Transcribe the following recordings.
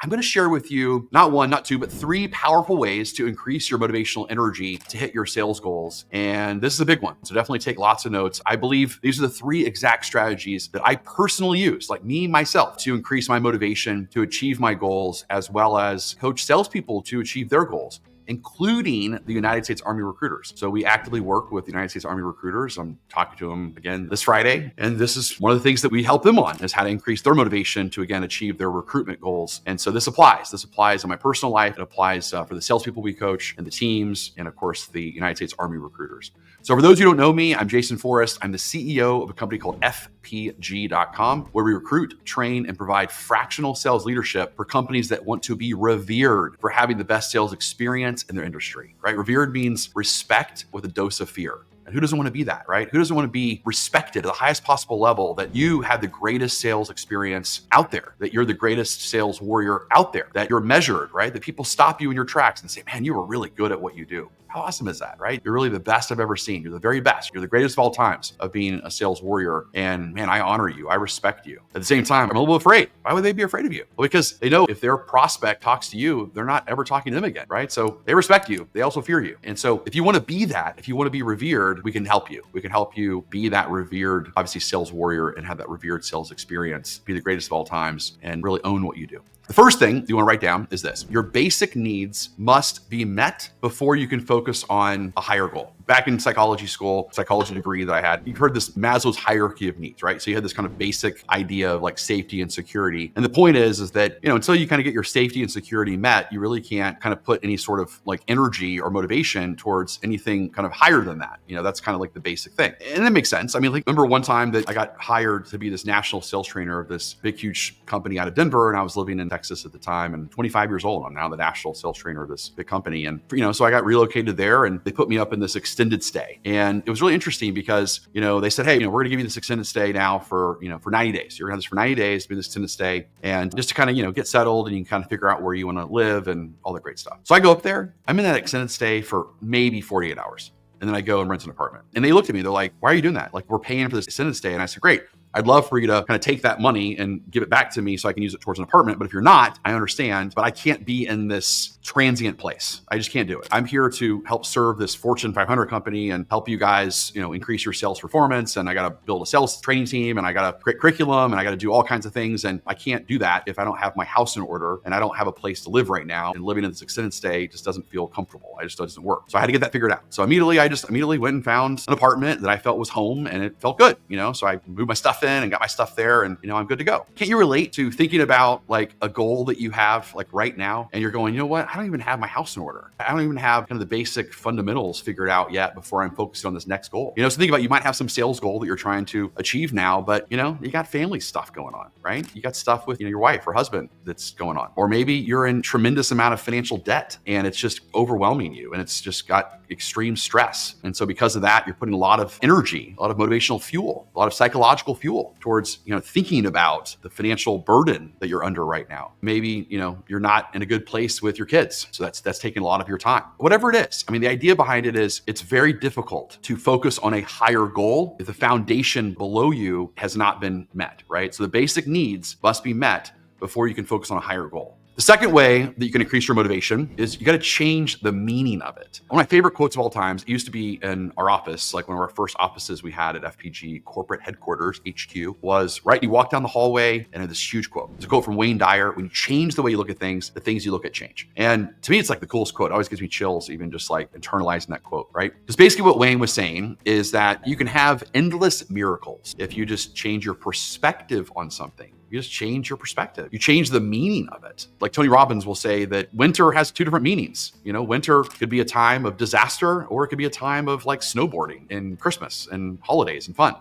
I'm going to share with you not one, not two, but three powerful ways to increase your motivational energy to hit your sales goals. And this is a big one. So definitely take lots of notes. I believe these are the three exact strategies that I personally use, like me, myself, to increase my motivation to achieve my goals, as well as coach salespeople to achieve their goals, including the United States Army recruiters. So we actively work with the United States Army recruiters. I'm talking to them again this Friday. And this is one of the things that we help them on, is how to increase their motivation to, again, achieve their recruitment goals. And so this applies. This applies in my personal life. It applies for the salespeople we coach and the teams, and of course, the United States Army recruiters. So for those who don't know me, I'm Jason Forrest. I'm the CEO of a company called FPG.com, where we recruit, train, and provide fractional sales leadership for companies that want to be revered for having the best sales experience in their industry, right? Revered means respect with a dose of fear. And who doesn't want to be that, right? Who doesn't want to be respected at the highest possible level, that you have the greatest sales experience out there, that you're the greatest sales warrior out there, that you're measured, right? That people stop you in your tracks and say, man, you were really good at what you do. How awesome is that, right? You're really the best I've ever seen. You're the very best. You're the greatest of all times of being a sales warrior. And man, I honor you. I respect you. At the same time, I'm a little afraid. Why would they be afraid of you? Well, because they know if their prospect talks to you, they're not ever talking to them again, right? So they respect you. They also fear you. And so if you want to be that, if you want to be revered, we can help you. We can help you be that revered, obviously, sales warrior and have that revered sales experience, be the greatest of all times, and really own what you do. The first thing you want to write down is this: your basic needs must be met before you can focus on a higher goal. Back in psychology school, psychology degree that I had, you've heard this Maslow's hierarchy of needs, right? So you had this kind of basic idea of like safety and security. And the point is that, until you kind of get your safety and security met, you really can't kind of put any sort of like energy or motivation towards anything kind of higher than that. That's kind of like the basic thing. And that makes sense. I mean, like, remember one time that I got hired to be this national sales trainer of this big, huge company out of Denver, and I was living in Texas at the time, and 25 years old. I'm now the national sales trainer of this big company. And, so I got relocated there, and they put me up in this extended stay. And it was really interesting because, they said, hey, we're going to give you this extended stay now for 90 days. You're going to have this for 90 days, be this extended stay, and just to kind of, get settled, and you can kind of figure out where you want to live and all that great stuff. So I go up there, I'm in that extended stay for maybe 48 hours. And then I go and rent an apartment. And they looked at me, they're like, why are you doing that? Like, we're paying for this extended stay. And I said, great. I'd love for you to kind of take that money and give it back to me so I can use it towards an apartment. But if you're not, I understand, but I can't be in this transient place. I just can't do it. I'm here to help serve this Fortune 500 company and help you guys, increase your sales performance. And I got to build a sales training team, and I got to create curriculum, and I got to do all kinds of things. And I can't do that if I don't have my house in order, and I don't have a place to live right now. And living in this extended stay just doesn't feel comfortable. It just doesn't work. So I had to get that figured out. So I immediately went and found an apartment that I felt was home, and it felt good, So I moved my stuff in and got my stuff there, and I'm good to go. Can't you relate to thinking about like a goal that you have like right now, and you're going, you know what? I don't even have my house in order. I don't even have kind of the basic fundamentals figured out yet before I'm focused on this next goal. So think about, you might have some sales goal that you're trying to achieve now, but you got family stuff going on, right? You got stuff with your wife or husband that's going on, or maybe you're in tremendous amount of financial debt and it's just overwhelming you, and it's just got extreme stress. And so because of that, you're putting a lot of energy, a lot of motivational fuel, a lot of psychological fuel towards thinking about the financial burden that you're under right now. Maybe, you're not in a good place with your kids. So that's taking a lot of your time. Whatever it is. I mean, the idea behind it is it's very difficult to focus on a higher goal if the foundation below you has not been met, right? So the basic needs must be met before you can focus on a higher goal. The second way that you can increase your motivation is you got to change the meaning of it. One of my favorite quotes of all times, it used to be in our office, like one of our first offices we had at FPG corporate headquarters, HQ, was, right, you walk down the hallway and had this huge quote. It's a quote from Wayne Dyer: when you change the way you look at things, the things you look at change. And to me, it's like the coolest quote. It always gives me chills, even just like internalizing that quote, right? Because basically what Wayne was saying is that you can have endless miracles if you just change your perspective on something. You just change your perspective. You change the meaning of it. Like Tony Robbins will say that winter has two different meanings. Winter could be a time of disaster, or it could be a time of like snowboarding and Christmas and holidays and fun,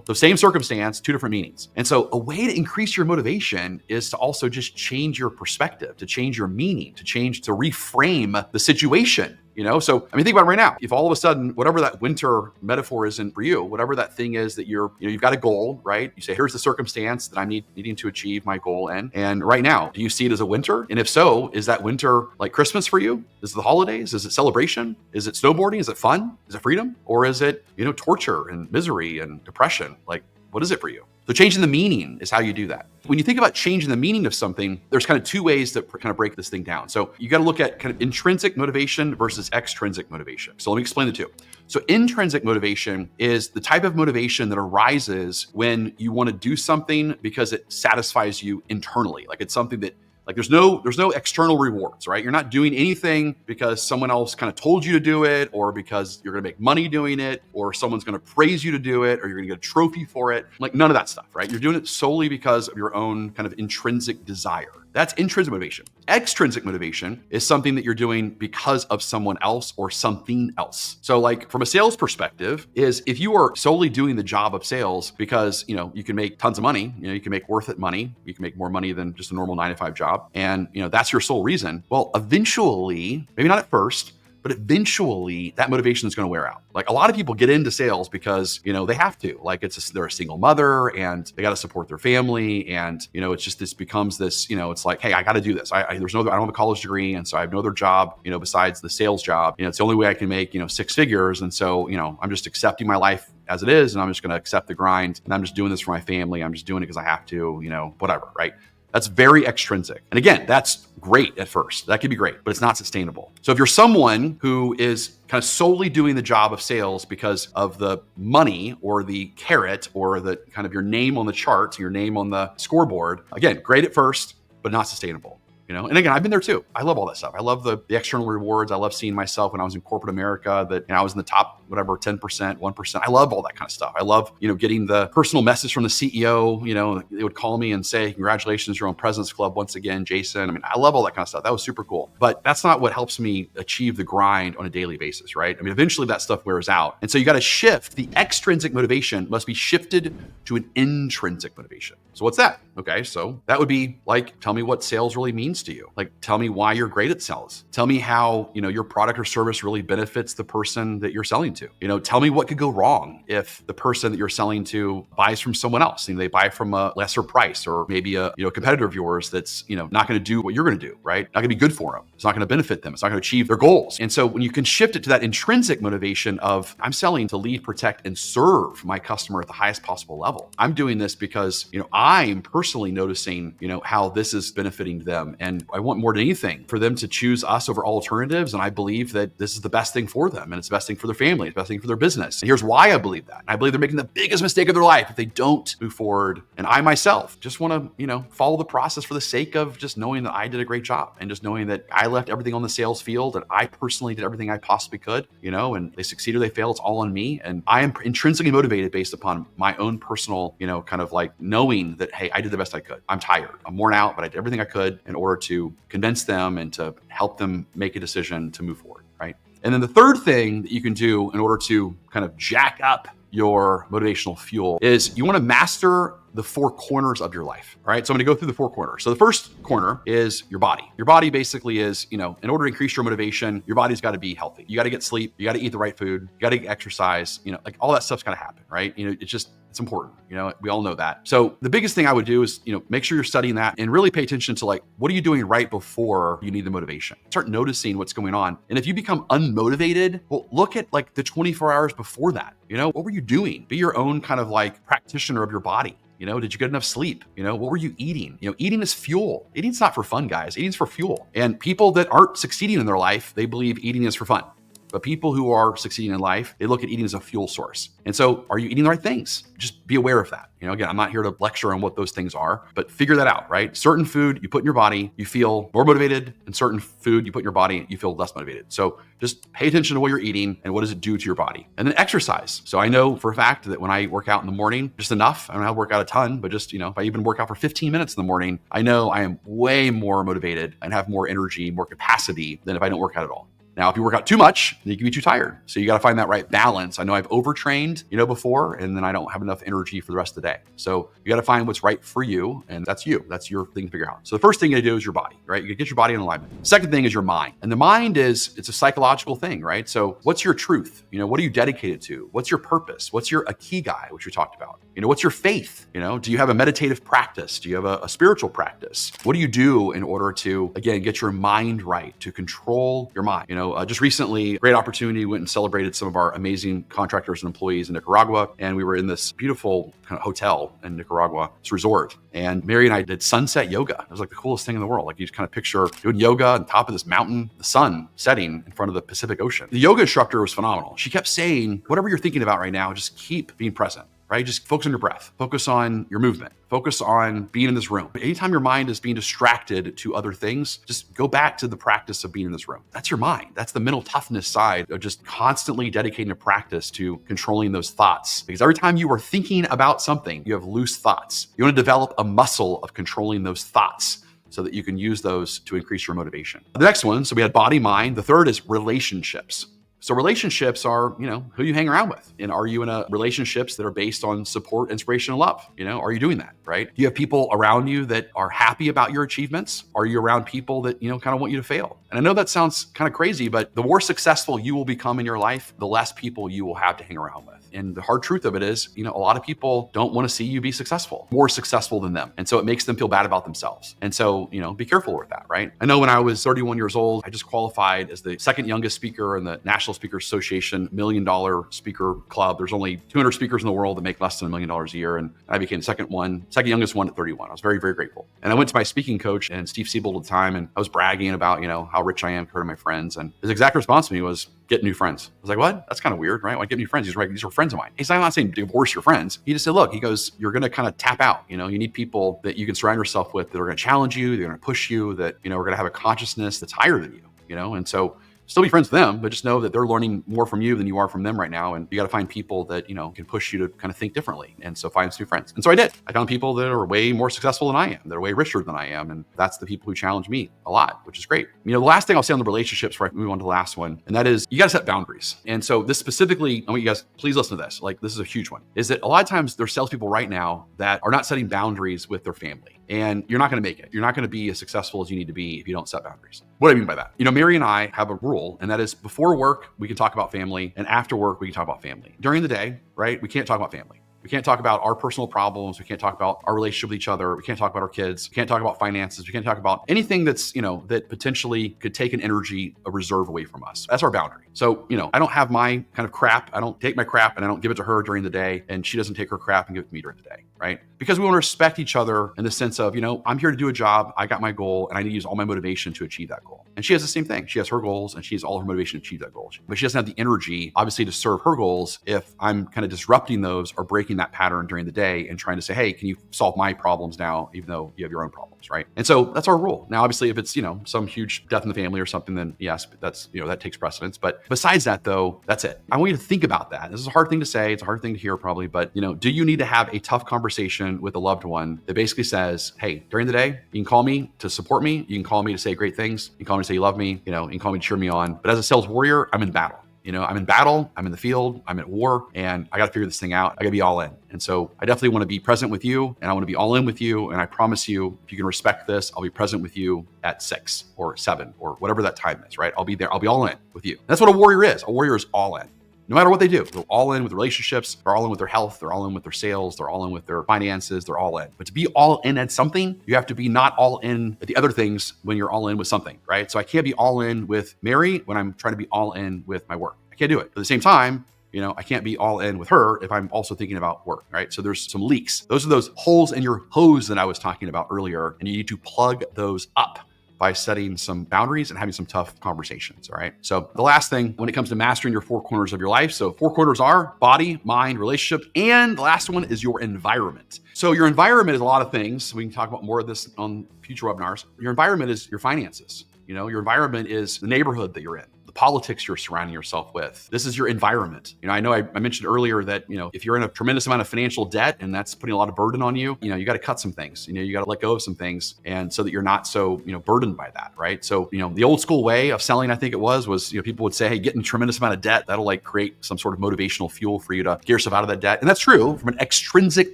So same circumstance, two different meanings. And so a way to increase your motivation is to also just change your perspective, to change your meaning, to reframe the situation. So, think about it right now. If all of a sudden, whatever that winter metaphor is in for you, whatever that thing is that you've got a goal, right? You say, here's the circumstance that I'm needing to achieve my goal in. And right now, do you see it as a winter? And if so, is that winter like Christmas for you? Is it the holidays? Is it celebration? Is it snowboarding? Is it fun? Is it freedom? Or is it, torture and misery and depression? Like, what is it for you? So changing the meaning is how you do that. When you think about changing the meaning of something, there's kind of two ways to kind of break this thing down. So you got to look at kind of intrinsic motivation versus extrinsic motivation. So let me explain the two. So intrinsic motivation is the type of motivation that arises when you want to do something because it satisfies you internally. Like it's something that there's no external rewards, right? You're not doing anything because someone else kind of told you to do it, or because you're going to make money doing it, or someone's going to praise you to do it, or you're going to get a trophy for it. Like none of that stuff, right? You're doing it solely because of your own kind of intrinsic desire. That's intrinsic motivation. Extrinsic motivation is something that you're doing because of someone else or something else. So like from a sales perspective is if you are solely doing the job of sales because, you can make tons of money, you can make worth it money, you can make more money than just a normal 9-to-5 job. And, that's your sole reason. Well, eventually, maybe not at first, but eventually that motivation is going to wear out. Like a lot of people get into sales because, they have to, like they're a single mother and they got to support their family. And, it's just, this becomes this, it's like, hey, I got to do this. I don't have a college degree. And so I have no other job, besides the sales job. It's the only way I can make, 6 figures. And so, I'm just accepting my life as it is. And I'm just going to accept the grind. And I'm just doing this for my family. I'm just doing it because I have to, whatever. Right. That's very extrinsic. And again, that's great at first. That can be great, but it's not sustainable. So if you're someone who is kind of solely doing the job of sales because of the money or the carrot or the kind of your name on the chart, your name on the scoreboard, again, great at first, but not sustainable. And again, I've been there too. I love all that stuff. I love the external rewards. I love seeing myself when I was in corporate America that I was in the top, 10%, 1%. I love all that kind of stuff. I love, getting the personal message from the CEO. They would call me and say, congratulations, you're on President's Club once again, Jason. I mean, I love all that kind of stuff. That was super cool. But that's not what helps me achieve the grind on a daily basis, right? I mean, eventually that stuff wears out. And so you got to shift. The extrinsic motivation must be shifted to an intrinsic motivation. So what's that? Okay, so that would be like, tell me what sales really means to you. Like, tell me why you're great at sales. Tell me how, your product or service really benefits the person that you're selling to. Tell me what could go wrong if the person that you're selling to buys from someone else. They buy from a lesser price, or maybe a competitor of yours that's, not going to do what you're going to do, right? Not going to be good for them. It's not going to benefit them. It's not going to achieve their goals. And so when you can shift it to that intrinsic motivation of, I'm selling to lead, protect, and serve my customer at the highest possible level. I'm doing this because, I'm personally noticing, how this is benefiting them. And I want more than anything for them to choose us over alternatives. And I believe that this is the best thing for them. And it's the best thing for their family. It's the best thing for their business. And here's why I believe that. I believe they're making the biggest mistake of their life if they don't move forward. And I myself just want to, follow the process for the sake of just knowing that I did a great job and just knowing that I left everything on the sales field and I personally did everything I possibly could, and they succeed or they fail. It's all on me. And I am intrinsically motivated based upon my own personal, kind of like knowing that, hey, I did the best I could. I'm tired. I'm worn out, but I did everything I could in order to convince them and to help them make a decision to move forward, right? And then the third thing that you can do in order to kind of jack up your motivational fuel is you want to master the 4 corners of your life. All right. So I'm going to go through the 4 corners. So the first corner is your body. Your body basically is, in order to increase your motivation, your body's got to be healthy. You got to get sleep. You got to eat the right food. You got to exercise, like all that stuff's got to happen, right? It's important. We all know that. So the biggest thing I would do is, make sure you're studying that and really pay attention to like, what are you doing right before you need the motivation? Start noticing what's going on. And if you become unmotivated, well, look at like the 24 hours before that. What were you doing? Be your own kind of like practitioner of your body. Did you get enough sleep? What were you eating? Eating is fuel. Eating's not for fun, guys. Eating's for fuel. And people that aren't succeeding in their life, they believe eating is for fun. But people who are succeeding in life, they look at eating as a fuel source. And so are you eating the right things? Just be aware of that. Again, I'm not here to lecture on what those things are, but figure that out, right? Certain food you put in your body, you feel more motivated, and certain food you put in your body, you feel less motivated. So just pay attention to what you're eating and what does it do to your body. And then exercise. So I know for a fact that when I work out in the morning, just enough, I don't have to work out a ton, but just, if I even work out for 15 minutes in the morning, I know I am way more motivated and have more energy, more capacity than if I don't work out at all. Now, if you work out too much, then you can be too tired. So you got to find that right balance. I know I've overtrained, before, and then I don't have enough energy for the rest of the day. So you got to find what's right for you. And that's you. That's your thing to figure out. So the first thing you got to do is your body, right? You get your body in alignment. Second thing is your mind. And the mind it's a psychological thing, right? So what's your truth? What are you dedicated to? What's your purpose? What's your ikigai, which we talked about? What's your faith? Do you have a meditative practice? Do you have a spiritual practice? What do you do in order to, again, get your mind right, to control your mind? Just recently, great opportunity, went and celebrated some of our amazing contractors and employees in Nicaragua. And we were in this beautiful kind of hotel in Nicaragua, this resort. And Mary and I did sunset yoga. It was like the coolest thing in the world. Like you just kind of picture doing yoga on top of this mountain, the sun setting in front of the Pacific Ocean. The yoga instructor was phenomenal. She kept saying, whatever you're thinking about right now, just keep being present. Right? Just focus on your breath, focus on your movement, focus on being in this room. But anytime your mind is being distracted to other things, just go back to the practice of being in this room. That's your mind. That's the mental toughness side of just constantly dedicating a practice to controlling those thoughts. Because every time you are thinking about something, you have loose thoughts. You want to develop a muscle of controlling those thoughts so that you can use those to increase your motivation. The next one, so we had body, mind. The third is relationships. So relationships are, who you hang around with. And are you in relationships that are based on support, inspiration, and love? Are you doing that, right? Do you have people around you that are happy about your achievements? Are you around people that, kind of want you to fail? And I know that sounds kind of crazy, but the more successful you will become in your life, the less people you will have to hang around with. And the hard truth of it is, a lot of people don't want to see you be successful, more successful than them. And so it makes them feel bad about themselves. And so, be careful with that, right? I know when I was 31 years old, I just qualified as the second youngest speaker in the National Speakers Association $1 million speaker club. There's only 200 speakers in the world that make less than $1 million a year. And I became the second youngest one at 31. I was very, very grateful. And I went to my speaking coach and Steve Siebold at the time, and I was bragging about, how rich I am compared to my friends. And his exact response to me was, get new friends. I was like, what? That's kind of weird, right? Why get new friends? He's like, these are friends of mine. He's not saying divorce your friends. He just said, look, he goes, you're going to kind of tap out. You need people that you can surround yourself with that are going to challenge you, they're going to push you, that, are going to have a consciousness that's higher than you, and so still be friends with them, but just know that they're learning more from you than you are from them right now. And you got to find people that, can push you to kind of think differently. And so find some new friends. And so I did. I found people that are way more successful than I am. They're way richer than I am. And that's the people who challenge me a lot, which is great. The last thing I'll say on the relationships before I move on to the last one, and that is you got to set boundaries. And so this specifically, I want you guys, please listen to this. Like, this is a huge one, is that a lot of times there's salespeople right now that are not setting boundaries with their family. And you're not going to make it. You're not going to be as successful as you need to be if you don't set boundaries. What do I mean by that? Mary and I have a rule, and that is before work, we can talk about family, and after work, we can talk about family. During the day, right, we can't talk about family. We can't talk about our personal problems. We can't talk about our relationship with each other. We can't talk about our kids. We can't talk about finances. We can't talk about anything that's, that potentially could take an energy, a reserve away from us. That's our boundary. So, I don't have my kind of crap. I don't take my crap and I don't give it to her during the day. And she doesn't take her crap and give it to me during the day, right? Because we want to respect each other in the sense of, I'm here to do a job. I got my goal and I need to use all my motivation to achieve that goal. And she has the same thing. She has her goals and she has all her motivation to achieve that goal. But she doesn't have the energy, obviously, to serve her goals if I'm kind of disrupting those or breaking that pattern during the day and trying to say, hey, can you solve my problems now, even though you have your own problems, right? And so that's our rule. Now, obviously, if it's, some huge death in the family or something, then yes, that's, that takes precedence. But besides that, though, that's it. I want you to think about that. This is a hard thing to say. It's a hard thing to hear probably, but, do you need to have a tough conversation with a loved one that basically says, hey, during the day, you can call me to support me. You can call me to say great things. You can call me to say you love me. You can call me to cheer me on. But as a sales warrior, I'm in battle. I'm in battle, I'm in the field, I'm at war, and I got to figure this thing out. I got to be all in. And so I definitely want to be present with you, and I want to be all in with you. And I promise you, if you can respect this, I'll be present with you at 6 or 7 or whatever that time is, right? I'll be there. I'll be all in with you. That's what a warrior is. A warrior is all in. No matter what they do, they're all in with relationships, they're all in with their health, they're all in with their sales, they're all in with their finances, they're all in. But to be all in at something, you have to be not all in at the other things when you're all in with something, right? So I can't be all in with Mary when I'm trying to be all in with my work. I can't do it. At the same time, I can't be all in with her if I'm also thinking about work, right? So there's some leaks. Those are those holes in your hose that I was talking about earlier, and you need to plug those up by setting some boundaries and having some tough conversations, all right? So the last thing when it comes to mastering your 4 corners of your life, so 4 corners are body, mind, relationship, and the last one is your environment. So your environment is a lot of things. We can talk about more of this on future webinars. Your environment is your finances. Your environment is the neighborhood that you're in, the politics you're surrounding yourself with. This is your environment. I know I mentioned earlier that, if you're in a tremendous amount of financial debt and that's putting a lot of burden on you, you got to cut some things, you got to let go of some things. And so that you're not so, burdened by that, right? So, the old school way of selling, I think it was, people would say, hey, get in a tremendous amount of debt. That'll create some sort of motivational fuel for you to get yourself out of that debt. And that's true from an extrinsic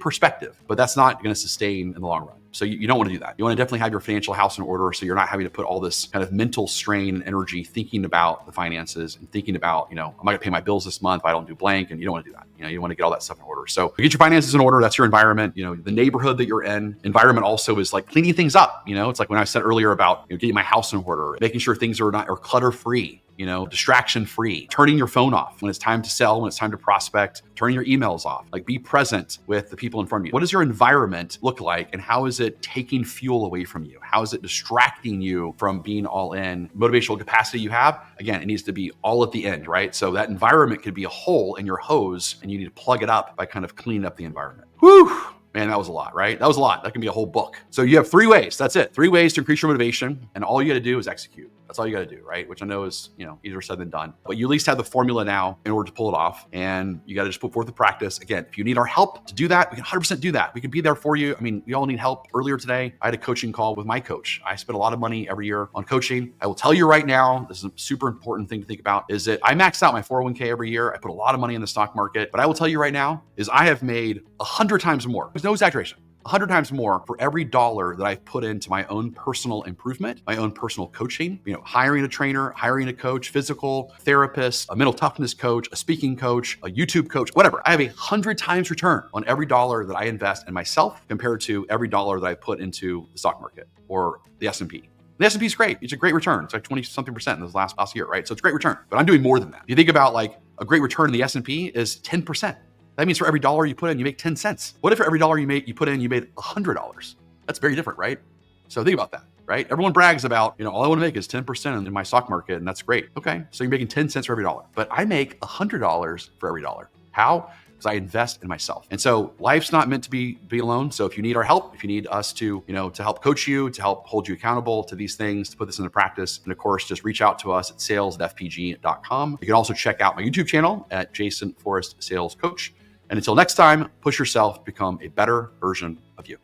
perspective, but that's not going to sustain in the long run. So you don't want to do that. You want to definitely have your financial house in order so you're not having to put all this kind of mental strain and energy thinking about the finances and thinking about, am I going to pay my bills this month if I don't do blank? And you don't want to do that. You want to get all that stuff in order. So get your finances in order. That's your environment. The neighborhood that you're in. Environment also is like cleaning things up. It's like when I said earlier about getting my house in order, making sure things are clutter free. Distraction free, turning your phone off when it's time to sell, when it's time to prospect, turning your emails off, like be present with the people in front of you. What does your environment look like and how is it taking fuel away from you? How is it distracting you from being all in? Motivational capacity you have, again, it needs to be all at the end, right? So that environment could be a hole in your hose and you need to plug it up by kind of cleaning up the environment. Whew. Man, that was a lot, right? That was a lot. That can be a whole book. So you have 3 ways. That's it. 3 ways to increase your motivation. And all you got to do is execute. That's all you got to do, right? Which I know is, easier said than done. But you at least have the formula now in order to pull it off. And you got to just put forth the practice. Again, if you need our help to do that, we can 100% do that. We can be there for you. I mean, we all need help. Earlier today, I had a coaching call with my coach. I spend a lot of money every year on coaching. I will tell you right now, this is a super important thing to think about, is that I max out my 401k every year. I put a lot of money in the stock market. But I will tell you right now, is I have made 100 times more. There's no exaggeration. 100 times more for every dollar that I've put into my own personal improvement, my own personal coaching, hiring a trainer, hiring a coach, physical therapist, a mental toughness coach, a speaking coach, a YouTube coach, whatever. I have 100 times return on every dollar that I invest in myself compared to every dollar that I put into the stock market or the S&P. The S&P is great. It's a great return. It's like 20-something% in this last year, right? So it's a great return, but I'm doing more than that. If you think about like a great return in the S&P is 10%. That means for every dollar you put in, you make 10 cents. What if for every dollar you put in, you made $100? That's very different, right? So think about that, right? Everyone brags about, all I want to make is 10% in my stock market, and that's great. Okay, so you're making 10 cents for every dollar. But I make $100 for every dollar. How? Because I invest in myself. And so life's not meant to be alone. So if you need our help, if you need us to help coach you, to help hold you accountable to these things, to put this into practice, and of course, just reach out to us at sales@fpg.com. You can also check out my YouTube channel at Jason Forrest Sales Coach. And until next time, push yourself, become a better version of you.